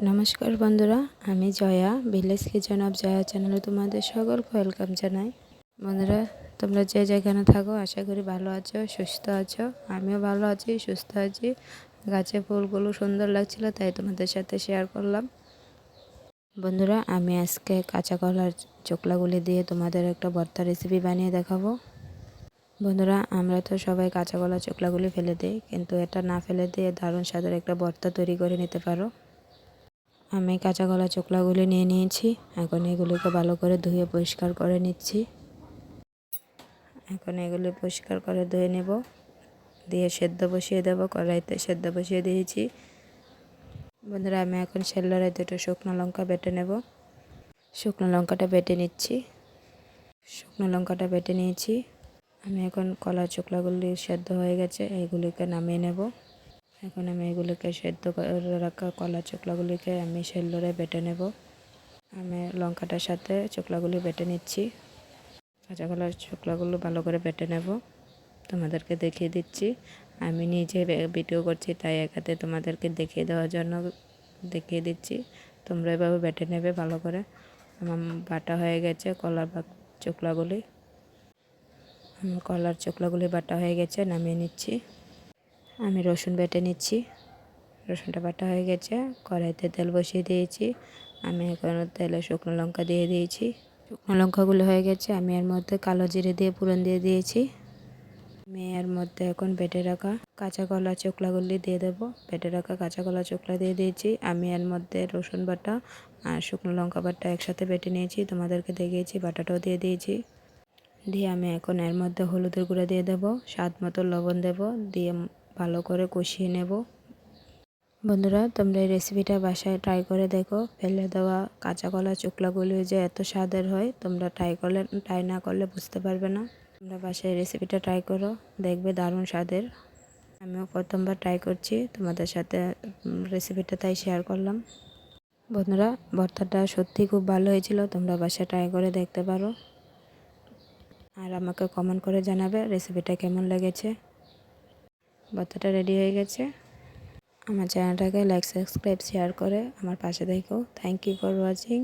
নমস্কার বন্ধুরা, আমি Jaya village kitchen of Jaya চ্যানেলে তোমাদের সকলকে ওয়েলকাম জানাই। বন্ধুরা, তোমরা যে যেখানে থাকো আশা করি ভালো আছো, সুস্থ আছো। আমিও ভালো আছি, সুস্থ আছি। গাছে ফুলগুলো সুন্দর লাগছিল, তাই তোমাদের সাথে শেয়ার করলাম। বন্ধুরা, আমি আজকে কাঁচা কলার চোকলাগুলি দিয়ে তোমাদের একটা ভর্তা রেসিপি বানিয়ে দেখাবো। বন্ধুরা, আমরা তো সবাই কাঁচা কলার চোকলাগুলি ফেলে দিই, কিন্তু এটা না ফেলে দিয়ে দারুণ স্বাদের একটা ভর্তা তৈরি করে নিতে পারো। আমি কাঁচা কলা চোকলাগুলি নিয়ে নিয়েছি। এখন এগুলিকে ভালো করে ধুয়ে পরিষ্কার করে নিচ্ছি। এখন এগুলি পরিষ্কার করে ধুয়ে নেব, দিয়ে সেদ্ধ বসিয়ে দেব। কড়াইতে সেদ্ধ বসিয়ে দিয়েছি। বন্ধুরা, আমি এখন শিলনোড়ায় দুটো শুকনো লঙ্কা বেটে নেব। শুকনো লঙ্কাটা বেটে নিচ্ছি। শুকনো লঙ্কাটা বেটে নিয়েছি। আমি এখন কলার চোকলাগুলি সেদ্ধ হয়ে গেছে, এইগুলিকে নামিয়ে নেব। এখন আমি এগুলিকে সেদ্ধ করে রাখা কলার চোকলাগুলিকে আমি শিলনোড়ায় বেটে নেব। আমি লঙ্কাটার সাথে চোকলাগুলি বেটে নিচ্ছি। কাঁচা কলার চোকলাগুলো ভালো করে বেটে নেব। তোমাদেরকে দেখিয়ে দিচ্ছি। আমি নিজে ভিডিও করছি, তাই একাতে তোমাদেরকে দেখিয়ে দেওয়ার জন্য দেখিয়ে দিচ্ছি। তোমরা এভাবে বেটে নেবে ভালো করে। আমার বাটা হয়ে গেছে কলার চোকলাগুলি। কলার চোকলাগুলি বাটা হয়ে গেছে, নামিয়ে নিচ্ছি। আমি রসুন বেটে নিচ্ছি। রসুনটা বাটা হয়ে গেছে। কড়াইতে তেল বসিয়ে দিয়েছি। আমি এখন তেলে শুকনো লঙ্কা দিয়ে দিয়েছি। শুকনো লঙ্কাগুলো হয়ে গেছে। আমি এর মধ্যে কালো জিরে দিয়ে ফোড়ন দিয়ে দিয়েছি। আমি এর মধ্যে এখন বেটে রাখা কাঁচা কলা চোকলাগুলি দিয়ে দেবো। বেটে রাখা কাঁচা কলা চোকলা দিয়ে দিয়েছি। আমি এর মধ্যে রসুন বাটা আর শুকনো লঙ্কা বাটা একসাথে বেটে নিয়েছি, তোমাদেরকে দেখিয়েছি। বাটাটাও দিয়ে দিয়েছি। দিয়ে আমি এখন এর মধ্যে হলুদের গুঁড়া দিয়ে দেবো, স্বাদ মতো লবণ দেব, দিয়ে ভালো করে কষিয়ে নেব। বন্ধুরা, তোমরা এই রেসিপিটা বাসায় ট্রাই করে দেখো। ফেলে দেওয়া কাঁচা কলা চোকলাগুলি যে এত স্বাদের হয়, তোমরা ট্রাই না করলে বুঝতে পারবে না। তোমরা বাসায় রেসিপিটা ট্রাই করো, দেখবে দারুণ স্বাদের। আমিও প্রথমবার ট্রাই করছি, তোমাদের সাথে রেসিপিটা তাই শেয়ার করলাম। বন্ধুরা, ভর্তাটা সত্যি খুব ভালো হয়েছিল। তোমরা বাসায় ট্রাই করে দেখতে পারো, আর আমাকে কমেন্ট করে জানাবে রেসিপিটা কেমন লেগেছে। ভর্তাটা রেডি হয়ে গেছে। আমার চ্যানেলটাকে লাইক, সাবস্ক্রাইব, শেয়ার করে আমার পাশে থেকো। Thank you for watching.